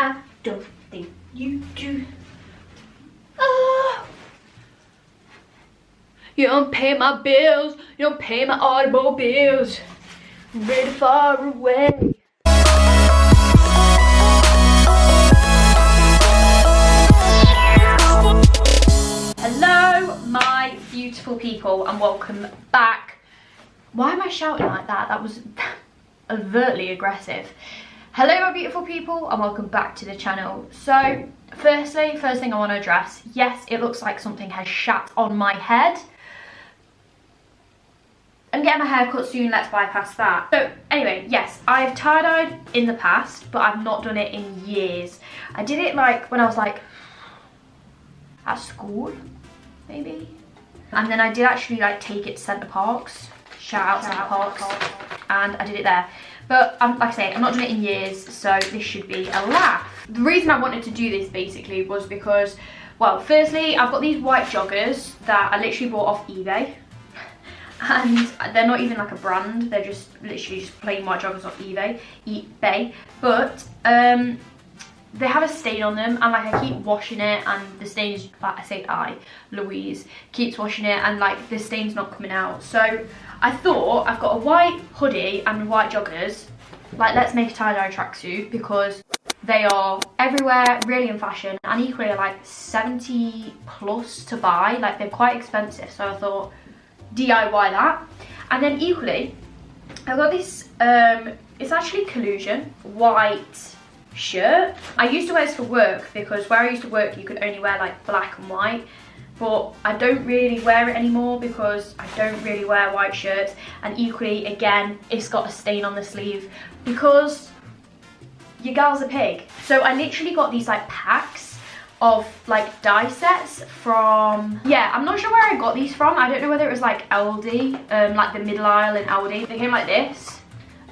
I don't think you do. You don't pay my bills, you don't pay my automobiles. I'm really far away. Hello, my beautiful people, and welcome back. Why am I shouting like that? That was overtly aggressive. Hello, my beautiful people, and welcome back to the channel. So, first thing I want to address, yes, it looks like something has shat on my head. I'm getting my hair cut soon, let's bypass that. So anyway, yes, I've tie-dyed in the past, but I've not done it in years. I did it like when I was like at school, maybe. And then I did actually like take it to Centre Parks. Shout out Centre Parks. And I did it there. But like I say, I've not done it in years, so this should be a laugh. The reason I wanted to do this basically was because, well, firstly, I've got these white joggers that I literally bought off eBay. And they're not even like a brand, they're just literally just plain white joggers off eBay. But they have a stain on them, and like I keep washing it, and the stain's, like I say Louise, keeps washing it, and like the stain's not coming out. So I thought, I've got a white hoodie and white joggers, like let's make a tie-dye tracksuit, because they are everywhere, really in fashion, and equally are like 70 plus to buy, like they're quite expensive. So I thought, DIY that. And then equally I've got this it's actually collusion white shirt. I used to wear this for work, because where I used to work you could only wear like black and white, but I don't really wear it anymore because I don't really wear white shirts. And equally, again, it's got a stain on the sleeve because your gal's a pig. So I literally got these like packs of like dye sets from, yeah, I'm not sure where I got these from. I don't know whether it was like Aldi, like the middle aisle in Aldi. They came like this,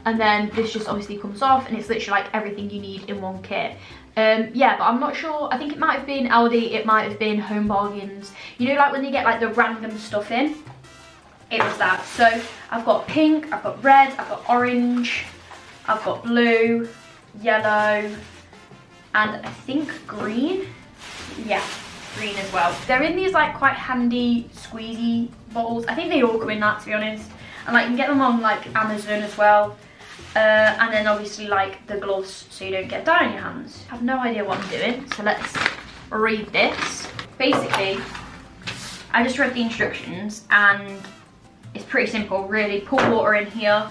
and then this just obviously comes off, and it's literally like everything you need in one kit. Yeah, but I'm not sure. I think it might have been Aldi, it might have been Home Bargains. You know, like when you get like the random stuff in, it was that. So I've got pink, I've got red, I've got orange, I've got blue, yellow, and I think green. Yeah, green as well. They're in these like quite handy squeezy bottles. I think they all come in that, to be honest. And like you can get them on like Amazon as well. And then obviously like the gloves so you don't get dye on your hands. I have no idea what I'm doing, so let's read this. Basically, I just read the instructions and it's pretty simple really. Put water in here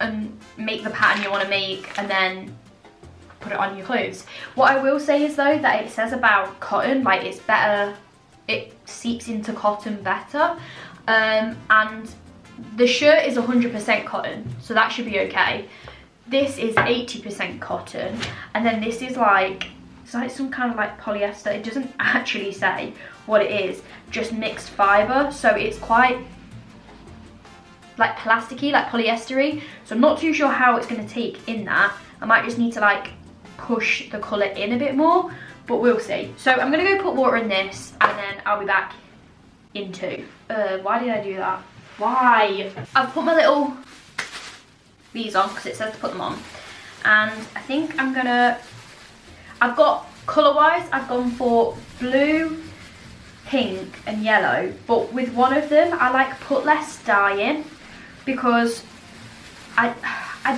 and make the pattern you want to make, and then put it on your clothes. What I will say is though that it says about cotton, like it's better, it seeps into cotton better, and the shirt is 100% cotton, so that should be okay. This is 80% cotton, and then this is like, it's like some kind of like polyester. It doesn't actually say what it is, just mixed fibre, so it's quite like plasticky, like polyestery. So I'm not too sure how it's going to take in that. I might just need to like push the colour in a bit more, but we'll see. So I'm gonna go put water in this, and then I'll be back in two. Why did I do that? Why? I've put my little these on because it says to put them on, and I think I'm gonna, I've got colour wise, I've gone for blue, pink and yellow, but with one of them I like put less dye in because I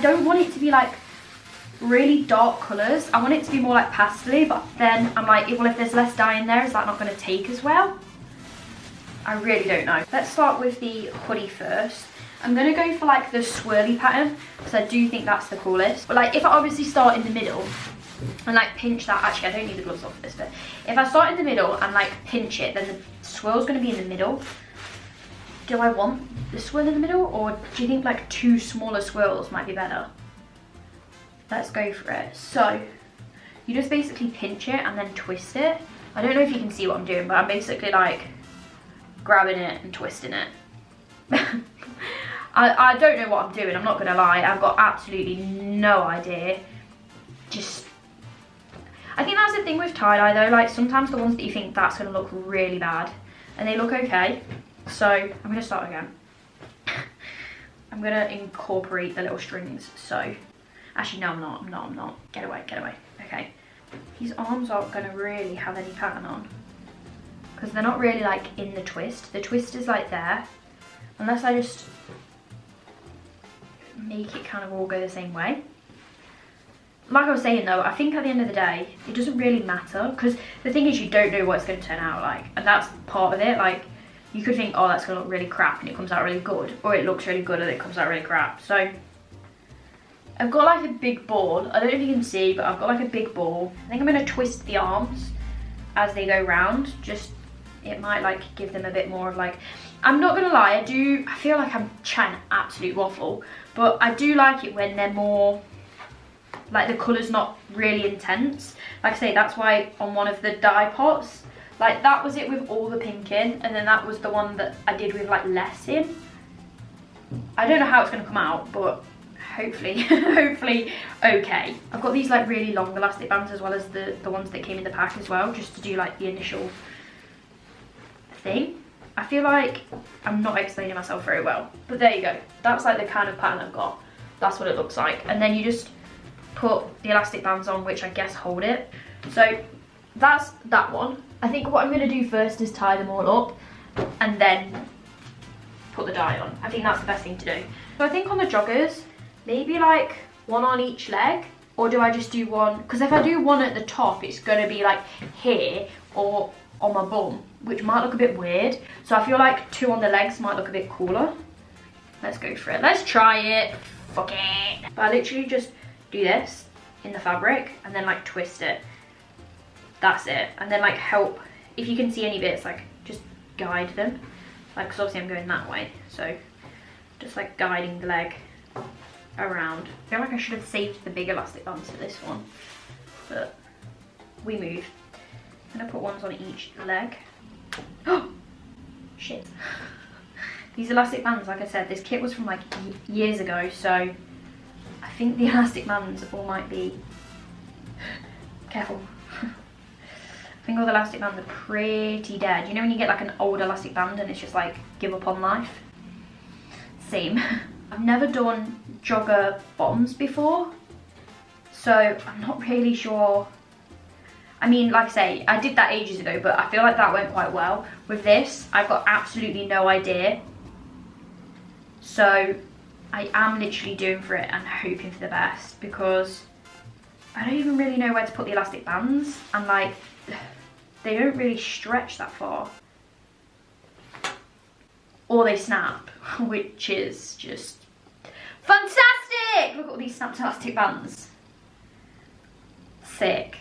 don't want it to be like really dark colours. I want it to be more like pastel, but then I'm like, well, if there's less dye in there, is that not going to take as well? I really don't know. Let's start with the hoodie first. I'm going to go for like the swirly pattern because I do think that's the coolest. But like if I obviously start in the middle and like pinch that, actually I don't need the gloves off this, but if I start in the middle and like pinch it, then the swirl's going to be in the middle. Do I want the swirl in the middle, or do you think like two smaller swirls might be better? Let's go for it. So you just basically pinch it and then twist it. I don't know if you can see what I'm doing, but I'm basically like grabbing it and twisting it. I don't know what I'm doing, I'm not gonna lie. I've got absolutely no idea. Just, I think that's the thing with tie-dye though, like sometimes the ones that you think that's gonna look really bad and they look okay. So I'm gonna start again. I'm gonna incorporate the little strings. So Actually, no, I'm not. Get away. Okay. These arms aren't going to really have any pattern on. Because they're not really like in the twist. The twist is like there. Unless I just make it kind of all go the same way. Like I was saying though, I think at the end of the day, it doesn't really matter. Because the thing is, you don't know what it's going to turn out like. And that's part of it. Like, you could think, oh, that's going to look really crap and it comes out really good. Or it looks really good and it comes out really crap. So, I've got like a big ball. I don't know if you can see, but I've got like a big ball. I think I'm going to twist the arms as they go round. Just, it might like give them a bit more of like, I'm not going to lie, I feel like I'm chatting absolute waffle. But I do like it when they're more, like the colour's not really intense. Like I say, that's why on one of the dye pots, like that was it with all the pink in, and then that was the one that I did with like less in. I don't know how it's going to come out, but hopefully, hopefully okay. I've got these like really long elastic bands as well as the ones that came in the pack as well, just to do like the initial thing. I feel like I'm not explaining myself very well, but there you go. That's like the kind of pattern I've got. That's what it looks like. And then you just put the elastic bands on, which I guess hold it. So that's that one. I think what I'm going to do first is tie them all up and then put the dye on. I think that's the best thing to do. So I think on the joggers, maybe like one on each leg, or do I just do one? Because if I do one at the top, it's going to be like here or on my bum, which might look a bit weird. So I feel like two on the legs might look a bit cooler. Let's go for it. Let's try it. Fuck it. But I literally just do this in the fabric and then like twist it. That's it. And then like help, if you can see any bits, like just guide them. Like, because obviously I'm going that way. So just like guiding the leg around. I feel like I should have saved the big elastic bands for this one, but we move. I'm gonna put ones on each leg. Oh shit. These elastic bands, like I said, this kit was from like years ago, so I think the elastic bands all might be careful. I think all the elastic bands are pretty dead. You know when you get like an old elastic band and it's just like give up on life? Same. I've never done jogger bottoms before, so I'm not really sure. I mean, like I say, I did that ages ago, but I feel like that went quite well. With this, I've got absolutely no idea. So I am literally doing for it and hoping for the best, because I don't even really know where to put the elastic bands, and like, they don't really stretch that far. Or they snap, which is just fantastic! Look at all these snapped elastic bands. Sick.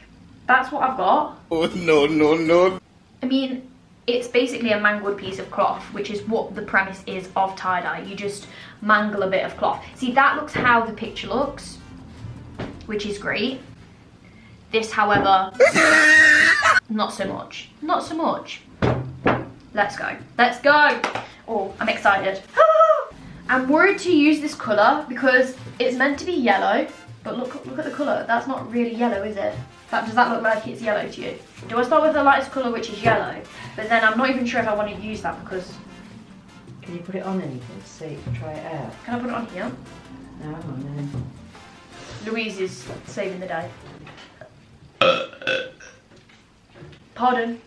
That's what I've got. Oh, no. I mean, it's basically a mangled piece of cloth, which is what the premise is of tie-dye. You just mangle a bit of cloth. See, that looks how the picture looks, which is great. This, however, not so much. Not so much. Let's go. Let's go. Oh, I'm excited. I'm worried to use this colour because it's meant to be yellow, but look at the colour. That's not really yellow, is it? Does that look like it's yellow to you? Do I start with the lightest colour, which is yellow? But then I'm not even sure if I want to use that because... Can you put it on anything to see, try it out? Can I put it on here? No, on there. Louise is saving the day. Pardon.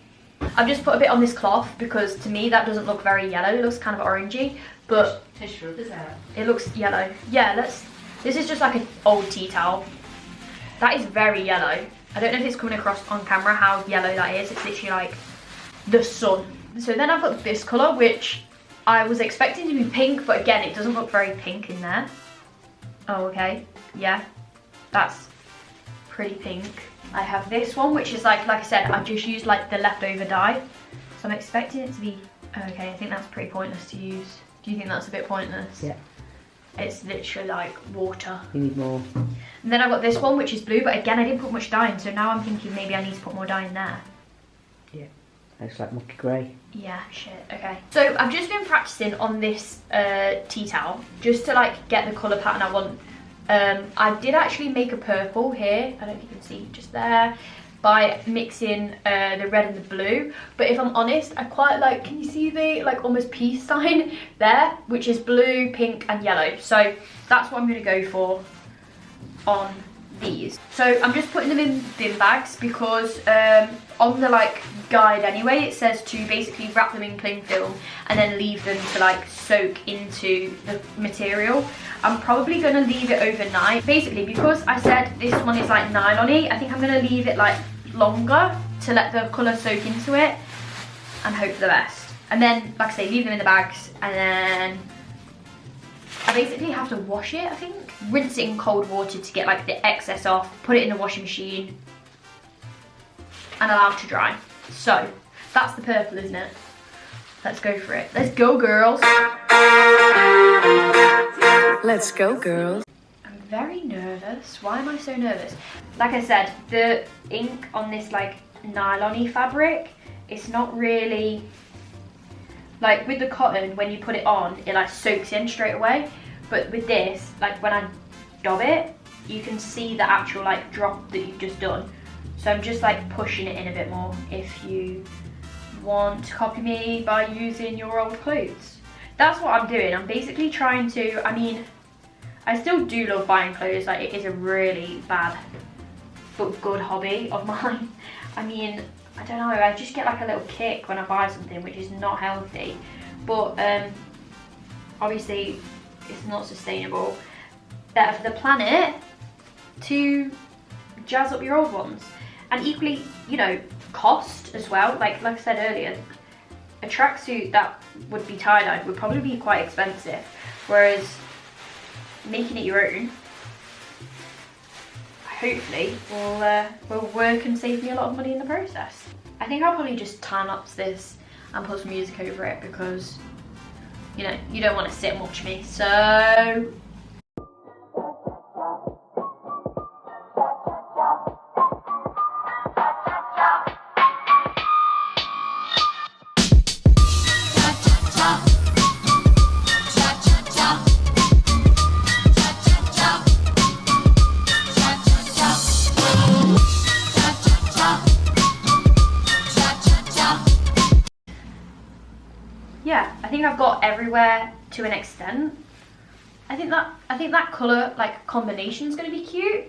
I've just put a bit on this cloth because to me that doesn't look very yellow. It looks kind of orangey, but Tissue, is that? it looks yellow. Yeah, this is just like an old tea towel. That is very yellow. I don't know if it's coming across on camera how yellow that is. It's literally like the sun. So then I've got this colour, which I was expecting to be pink, but again, it doesn't look very pink in there. Oh, okay. Yeah, that's pretty pink. I have this one, which is like I said, I've just used like the leftover dye. So I'm expecting it to be, okay, I think that's pretty pointless to use. Do you think that's a bit pointless? Yeah. It's literally like water. You need more. And then I've got this one, which is blue, but again, I didn't put much dye in, so now I'm thinking maybe I need to put more dye in there. Yeah, looks like mucky grey. Yeah, shit, okay. So I've just been practicing on this tea towel, just to like get the colour pattern I want. I did actually make a purple here, I don't know if you can see, just there, by mixing the red and the blue. But if I'm honest, I quite like, can you see the like almost peace sign there, which is blue, pink and yellow. So that's what I'm going to go for. on these. So I'm just putting them in bin bags because on the like guide anyway, it says to basically wrap them in cling film and then leave them to like soak into the material. I'm probably going to leave it overnight. Basically, because I said this one is like nylon-y, I think I'm going to leave it like longer to let the colour soak into it and hope for the best. And then, like I say, leave them in the bags, and then I basically have to wash it, I think. Rinse it in cold water to get like the excess off, put it in the washing machine and allow it to dry. So that's the purple, isn't it? Let's go for it. Let's go, girls. Let's go, girls. I'm very nervous. Why am I so nervous? Like I said, the ink on this like nylon-y fabric, it's not really, like with the cotton, when you put it on, it like soaks in straight away. But with this, like when I dab it, you can see the actual like drop that you've just done. So I'm just like pushing it in a bit more. If you want to copy me by using your old clothes, that's what I'm doing. I'm basically trying to, I mean, I still do love buying clothes. Like, it is a really bad but good hobby of mine. I mean, I don't know, I just get like a little kick when I buy something, which is not healthy. But obviously it's not sustainable. Better for the planet to jazz up your old ones. And equally, you know, cost as well. Like I said earlier, a tracksuit that would be tie-dyed would probably be quite expensive, whereas making it your own, hopefully, will work and save me a lot of money in the process. I think I'll probably just time-lapse this and put some music over it because, you know, you don't want to sit and watch me, so... Yeah, I think I've got everywhere to an extent. I think that colour like combination is going to be cute,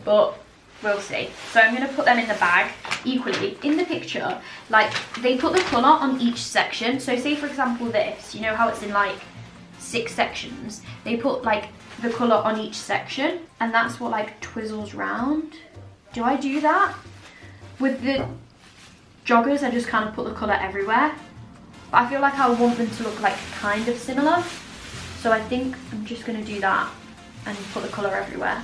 but we'll see. So I'm going to put them in the bag equally. In the picture, like they put the colour on each section. So say for example this, you know how it's in like 6 sections. They put like the colour on each section, and that's what like twizzles round. Do I do that? With the joggers, I just kind of put the colour everywhere. But I feel like I want them to look like kind of similar. So I think I'm just going to do that and put the colour everywhere.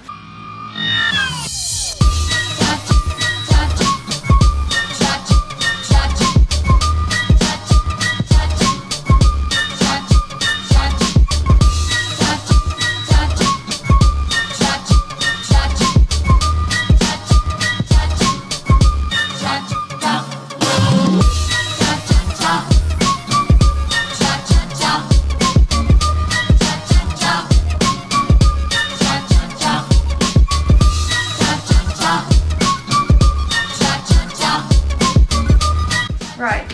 Right,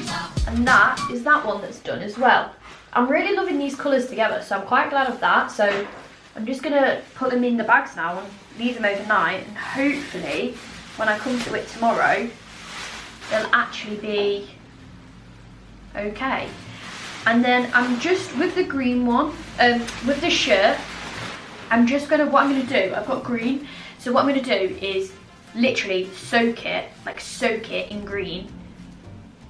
and that is that one that's done as well. I'm really loving these colours together, so I'm quite glad of that. So I'm just going to put them in the bags now and leave them overnight, and hopefully when I come to it tomorrow they'll actually be okay. And then I'm just, with the green one, with the shirt, I'm just going to, what I'm going to do, I've got green, so what I'm going to do is literally soak it in green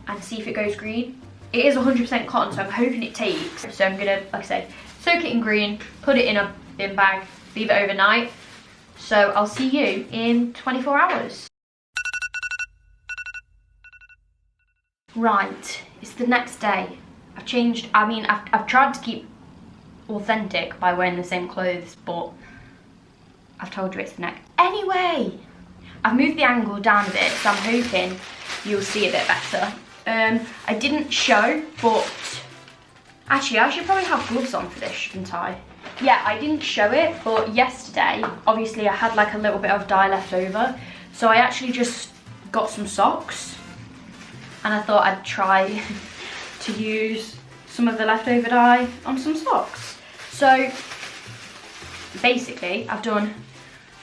and see if it goes green. It is 100% cotton, so I'm hoping it takes. So I'm gonna, like I said, soak it in green, put it in a bin bag, leave it overnight. So I'll see you in 24 hours. Right, it's the next day. I've changed, I mean, I've tried to keep authentic by wearing the same clothes, but I've told you it's the next. Anyway, I've moved the angle down a bit, so I'm hoping you'll see a bit better. I didn't show, but actually I should probably have gloves on for this, shouldn't I? Yeah, I didn't show it, but yesterday, obviously I had like a little bit of dye left over, so I actually just got some socks, and I thought I'd try to use some of the leftover dye on some socks. So basically I've done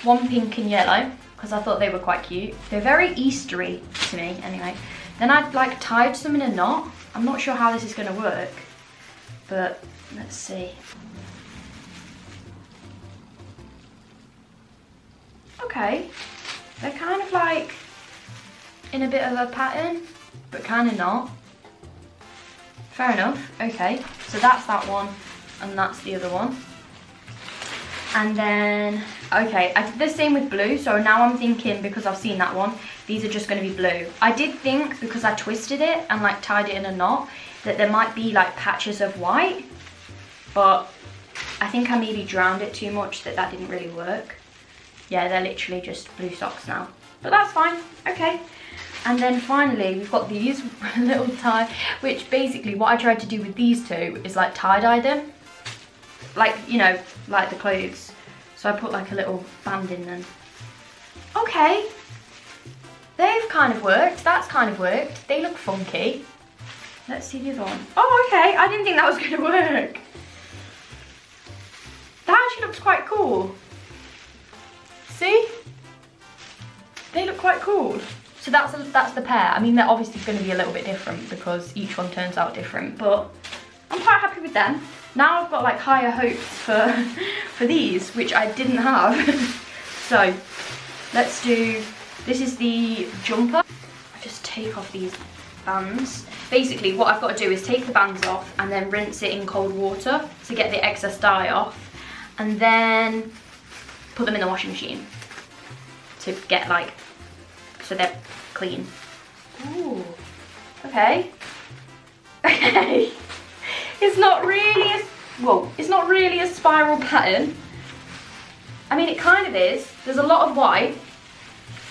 one pink and yellow, because I thought they were quite cute. They're very Eastery to me, anyway. Then I'd like tied some in a knot. I'm not sure how this is going to work, but let's see. Okay, they're kind of like in a bit of a pattern, but kind of not. Fair enough. Okay, so that's that one, and that's the other one. And then, okay, I did the same with blue, so now I'm thinking, because I've seen that one, these are just going to be blue. I did think, because I twisted it and like tied it in a knot, that there might be like patches of white, but I think I maybe drowned it too much, that didn't really work. Yeah, they're literally just blue socks now, but that's fine. Okay. And then finally, we've got these little tie, which basically what I tried to do with these two is like tie-dye them. Like, you know, like the clothes. So I put like a little band in them. Okay. They've kind of worked. That's kind of worked. They look funky. Let's see the other one. Oh, okay. I didn't think that was going to work. That actually looks quite cool. See? They look quite cool. So that's the pair. I mean, they're obviously going to be a little bit different because each one turns out different, but I'm quite happy with them. Now I've got like higher hopes for these, which I didn't have. So let's do, this is the jumper. I just take off these bands. Basically what I've got to do is take the bands off and then rinse it in cold water to get the excess dye off, and then put them in the washing machine to get like, so they're clean. Ooh, okay. Okay. It's not really a spiral pattern. I mean, it kind of is. There's a lot of white,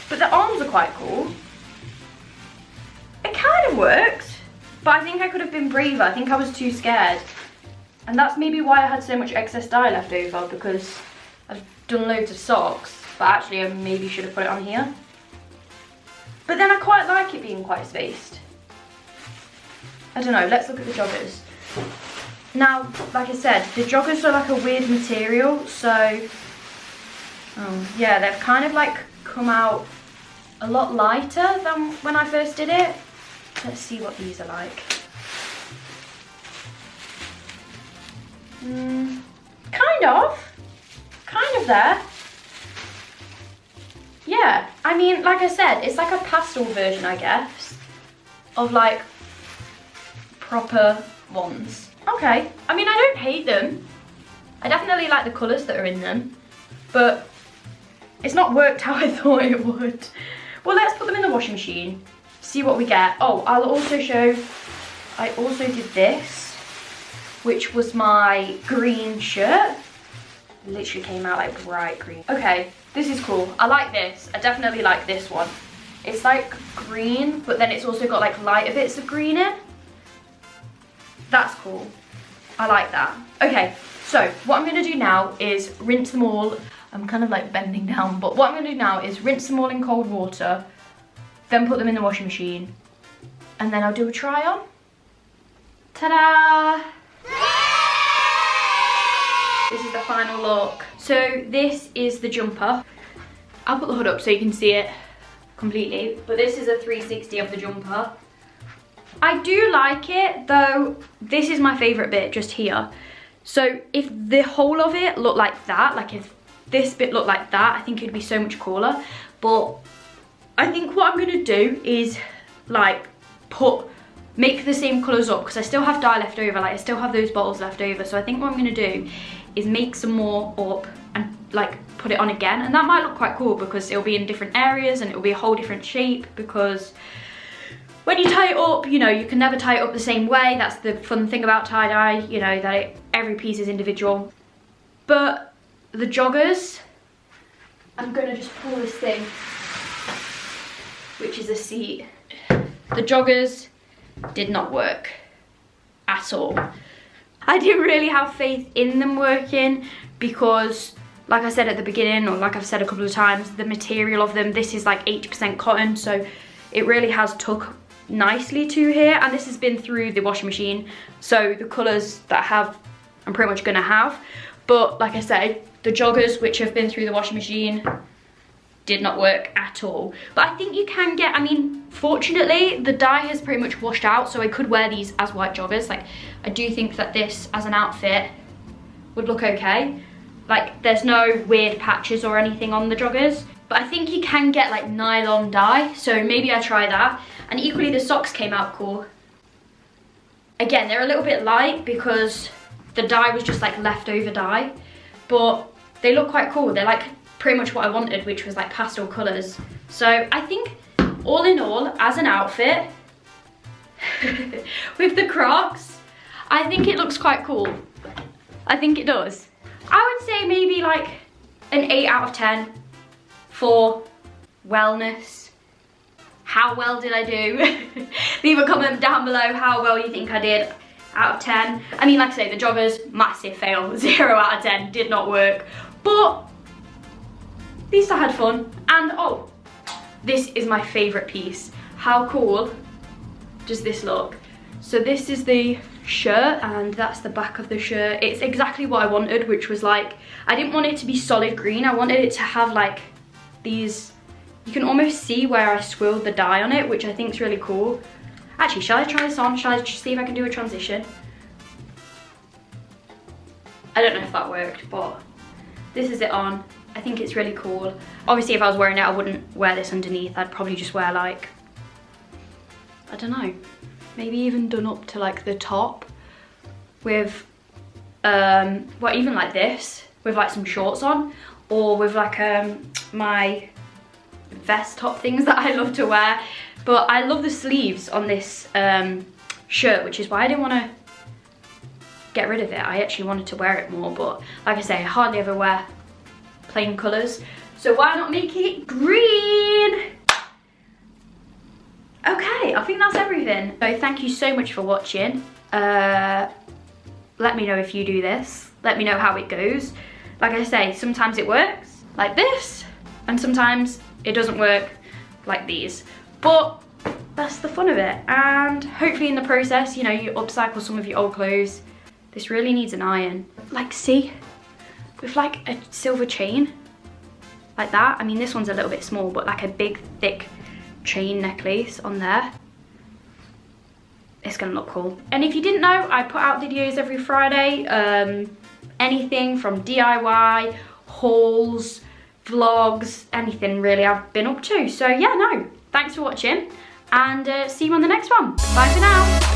but the arms are quite cool. It kind of worked, but I think I could have been braver. I think I was too scared. And that's maybe why I had so much excess dye left over, because I've done loads of socks, but actually I maybe should have put it on here. But then I quite like it being quite spaced. I don't know, let's look at the joggers. Now, like I said, the joggers are like a weird material, so yeah, they've kind of like come out a lot lighter than when I first did it. Let's see what these are like. Kind of there. Yeah, I mean, like I said, it's like a pastel version, I guess, of like proper ones. Okay, I mean, I don't hate them. I definitely like the colours that are in them, but it's not worked how I thought it would. Well, let's put them in the washing machine, see what we get. Oh, I'll also show, I also did this, which was my green shirt. It literally came out like bright green. Okay, this is cool. I like this. I definitely like this one. It's like green, but then it's also got like lighter bits of green in. That's cool. I like that. Okay, so what I'm gonna do now is rinse them all. I'm kind of like bending down, but what I'm gonna do now is rinse them all in cold water, then put them in the washing machine, and then I'll do a try on. Ta-da! This is the final look. So this is the jumper. I'll put the hood up so you can see it completely, but this is a 360 of the jumper. I do like it, though this is my favourite bit, just here. So if the whole of it looked like that, like if this bit looked like that, I think it'd be so much cooler. But I think what I'm gonna do is like make the same colours up, because I still have dye left over, like I still have those bottles left over. So I think what I'm gonna do is make some more up and like put it on again, and that might look quite cool because it'll be in different areas and it'll be a whole different shape, because when you tie it up, you know, you can never tie it up the same way. That's the fun thing about tie-dye, you know, that every piece is individual. But the joggers, I'm gonna just pull this thing, which is a seat. The joggers did not work at all. I didn't really have faith in them working because, like I said at the beginning, or like I've said a couple of times, the material of them, this is like 80% cotton, so it really has tuck nicely to here, and this has been through the washing machine, so the colours that I'm pretty much gonna have. But like I say, The joggers, which have been through the washing machine, did not work at all. But I think you can get, I mean, fortunately, the dye has pretty much washed out, so I could wear these as white joggers. Like, I do think that this as an outfit would look okay. Like, there's no weird patches or anything on the joggers. But I think you can get like nylon dye, so maybe I try that. And equally, the socks came out cool. Again, they're a little bit light because the dye was just like leftover dye, but they look quite cool. They're like pretty much what I wanted, which was like pastel colors. So I think all in all, as an outfit, with the Crocs, I think it looks quite cool. I think it does. I would say maybe like an 8 out of 10 for wellness. How well did I do? Leave a comment down below how well you think I did out of 10. I mean, like I say, the joggers, massive fail, 0 out of 10, did not work. But at least I had fun. And oh, this is my favorite piece. How cool does this look? So this is the shirt and that's the back of the shirt. It's exactly what I wanted, which was like, I didn't want it to be solid green. I wanted it to have like these, you can almost see where I swirled the dye on it, which I think is really cool. Actually, shall I try this on? Shall I see if I can do a transition? I don't know if that worked, but this is it on. I think it's really cool. Obviously, if I was wearing it, I wouldn't wear this underneath. I'd probably just wear like, I don't know, maybe even done up to like the top with, well, even like this, with like some shorts on, or with like my vest top things that I love to wear. But I love the sleeves on this shirt, which is why I didn't want to get rid of it. I actually wanted to wear it more, but like I say, I hardly ever wear plain colours, so why not make it green? Okay, I think that's everything. So thank you so much for watching. Let me know if you do this. Let me know how it goes. Like I say, sometimes it works like this, and sometimes it doesn't work like these. But that's the fun of it. And hopefully in the process, you know, you upcycle some of your old clothes. This really needs an iron. Like, see, with like a silver chain, like that. I mean, this one's a little bit small, but like a big, thick chain necklace on there. It's gonna look cool. And if you didn't know, I put out videos every Friday. Anything from DIY, hauls, vlogs, anything really I've been up to. So yeah, no, thanks for watching, and see you on the next one. Bye for now.